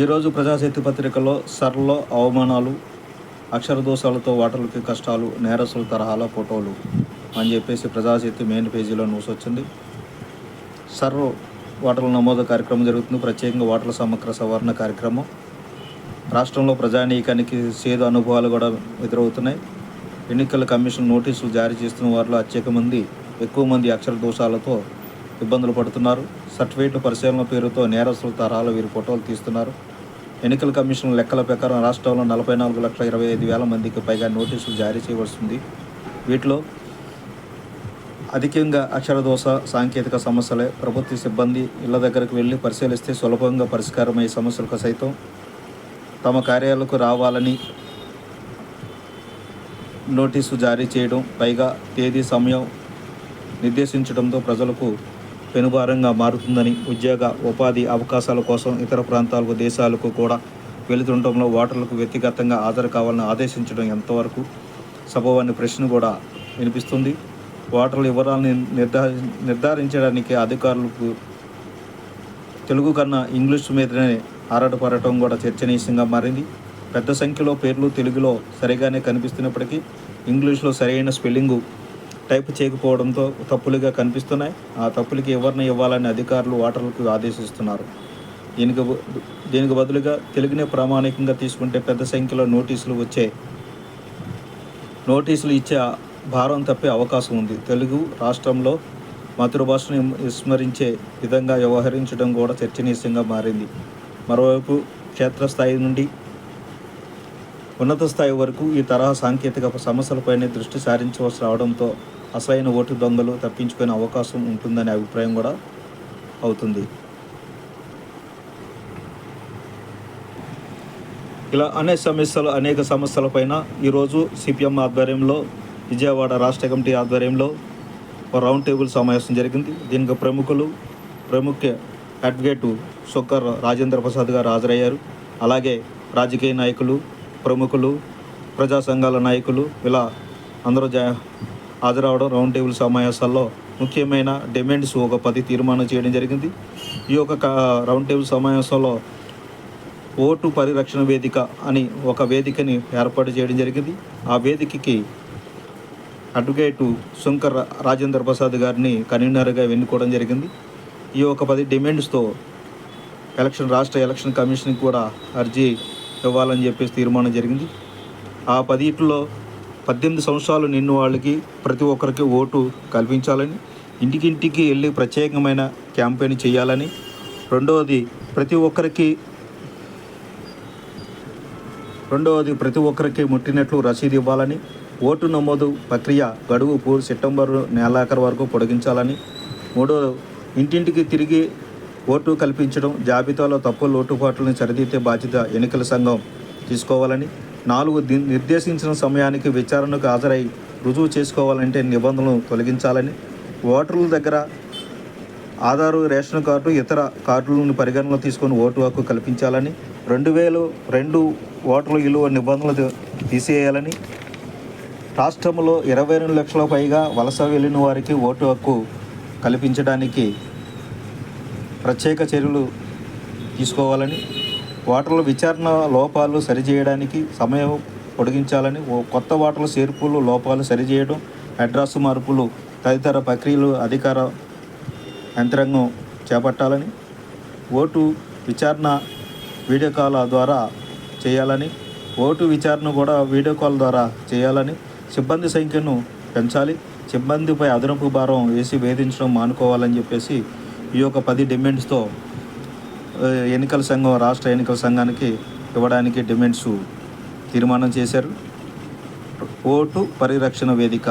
ఈరోజు ప్రజాశక్తి పత్రికలో సర్లో అవమానాలు, అక్షర దోషాలతో ఓటర్లకి కష్టాలు, నేరస్తుల తరహాలో ఫోటోలు అని చెప్పేసి ప్రజాశక్తి మెయిన్ పేజీలో న్యూస్ వచ్చింది. సర్ ఓటర్ల నమోదు కార్యక్రమం జరుగుతుంది. ప్రత్యేకంగా ఓటర్ల సమగ్ర సవరణ కార్యక్రమం. రాష్ట్రంలో ప్రజానీకానికి చేదు అనుభవాలు కూడా ఎదురవుతున్నాయి. ఎన్నికల కమిషన్ నోటీసులు జారీ చేస్తున్న వారిలో ఎక్కువ మంది అక్షర దోషాలతో ఇబ్బందులు పడుతున్నారు. సర్టిఫికేట్ల పరిశీలన పేరుతో నేరస్తుల తరహాలో వీరి ఫోటోలు తీస్తున్నారు. ఎన్నికల కమిషన్ లెక్కల ప్రకారం రాష్ట్రంలో 44,25,000 మందికి పైగా నోటీసులు జారీ చేయవలసింది. వీటిలో అధికంగా అక్షర దోష, సాంకేతిక సమస్యలే. ప్రభుత్వ సిబ్బంది ఇళ్ల దగ్గరకు వెళ్ళి పరిశీలిస్తే సులభంగా పరిష్కారమయ్యే సమస్యలకు సైతం తమ కార్యాలయాలకు రావాలని నోటీసు జారీ చేయడం, పైగా తేదీ, సమయం నిర్దేశించడంతో ప్రజలకు పెనుభారంగా మారుతుందని, ఉద్యోగ ఉపాధి అవకాశాల కోసం ఇతర ప్రాంతాలకు, దేశాలకు కూడా వెళుతుండటంలో ఓటర్లకు వ్యక్తిగతంగా హాజరు కావాలని ఆదేశించడం ఎంతవరకు సబబని ప్రశ్న కూడా వినిపిస్తుంది. ఓటర్ల వివరాలను నిర్ధారించడానికి అధికారులకు తెలుగు కన్నా ఇంగ్లీష్ మీదనే ఆరాటపడటం కూడా చర్చనీయాంశంగా మారింది. పెద్ద సంఖ్యలో పేర్లు తెలుగులో సరిగానే కనిపిస్తున్నప్పటికీ ఇంగ్లీష్లో సరైన స్పెల్లింగు టైప్ చేయకపోవడంతో తప్పులుగా కనిపిస్తున్నాయి. ఆ తప్పులకి ఎవరిని ఇవ్వాలని అధికారులు ఓటర్లకు ఆదేశిస్తున్నారు. దీనికి బదులుగా తెలుగునే ప్రామాణికంగా తీసుకుంటే పెద్ద సంఖ్యలో నోటీసులు ఇచ్చే భారం తప్పే అవకాశం ఉంది. తెలుగు రాష్ట్రంలో మాతృభాషను విస్మరించే విధంగా వ్యవహరించడం కూడా చర్చనీయాంశంగా మారింది. మరోవైపు క్షేత్రస్థాయి నుండి ఉన్నత స్థాయి వరకు ఈ తరహా సాంకేతిక సమస్యలపైనే దృష్టి సారించవలసి రావడంతో అసలైన ఓటు దొంగలు తప్పించుకునే అవకాశం ఉంటుందనే అభిప్రాయం కూడా అవుతుంది. ఇలా అనేక సమస్యలపైన ఈరోజు సిపిఎం ఆధ్వర్యంలో, విజయవాడ రాష్ట్ర కమిటీ ఆధ్వర్యంలో రౌండ్ టేబుల్ సమావేశం జరిగింది. దీనికి ప్రముఖ అడ్వకేటు సొక్కర్ రాజేంద్ర ప్రసాద్ గారు హాజరయ్యారు. అలాగే రాజకీయ నాయకులు, ప్రముఖులు, ప్రజా సంఘాల నాయకులు ఇలా అందరూ హాజరవడం. రౌండ్ టేబుల్ సమావేశాల్లో ముఖ్యమైన డిమాండ్స్ ఒక 10 తీర్మానం చేయడం జరిగింది. ఈ యొక్క రౌండ్ టేబుల్ సమావేశంలో ఓటు పరిరక్షణ వేదిక అని ఒక వేదికని ఏర్పాటు చేయడం జరిగింది. ఆ వేదికకి అడ్వకేటు శంకర్ రాజేంద్ర ప్రసాద్ గారిని కన్వీనర్గా ఎన్నుకోవడం జరిగింది. ఈ యొక్క 10 డిమాండ్స్తో రాష్ట్ర ఎలక్షన్ కమిషన్కి కూడా అర్జీ ఇవ్వాలని చెప్పేసి తీర్మానం జరిగింది. ఆ 10లో 18 సంవత్సరాలు నిన్న వాళ్ళకి ప్రతి ఒక్కరికి ఓటు కల్పించాలని, ఇంటికి వెళ్ళి ప్రత్యేకమైన క్యాంపెయిన్ చేయాలని, రెండవది ప్రతి ఒక్కరికి ముట్టినట్లు రసీదు ఇవ్వాలని, ఓటు నమోదు ప్రక్రియ గడువు సెప్టెంబర్ నెలాఖరు వరకు పొడిగించాలని, మూడవది ఇంటింటికి తిరిగి ఓటు కల్పించడం, జాబితాలో తప్పుల లోటుపాట్లను సరిదిద్దే బాధ్యత ఎన్నికల సంఘం తీసుకోవాలని, 4 నిర్దేశించిన సమయానికి విచారణకు హాజరై రుజువు చేసుకోవాలంటే నిబంధనలు తొలగించాలని, ఓటర్ల దగ్గర ఆధారు, రేషన్ కార్డు, ఇతర కార్డులను పరిగణనలో తీసుకొని ఓటు హక్కు కల్పించాలని, 2002 ఓటర్ల విలువ నిబంధనలు తీసేయాలని, రాష్ట్రంలో 22 లక్షల పైగా వలస వెళ్ళిన వారికి ఓటు హక్కు కల్పించడానికి ప్రత్యేక చర్యలు తీసుకోవాలని, ఓటర్ల విచారణ లోపాలు సరిచేయడానికి సమయం పొడిగించాలని, కొత్త ఓటర్ల చేర్పులు లోపాలు సరిచేయడం, అడ్రస్ మార్పులు తదితర ప్రక్రియలు అధికార యంత్రాంగం చేపట్టాలని, ఓటు విచారణ వీడియో కాల్ ద్వారా చేయాలని, ఓటు విచారణ కూడా వీడియో కాల్ ద్వారా చేయాలని, సిబ్బంది సంఖ్యను పెంచాలి, సిబ్బందిపై అదనపు భారం వేసి వేధించడం మానుకోవాలని చెప్పేసి ఈ యొక్క 10 డిమాండ్స్తో రాష్ట్ర ఎన్నికల సంఘానికి ఇవ్వడానికి డిమాండ్స్ తీర్మానం చేశారు. ఓటు పరిరక్షణ వేదిక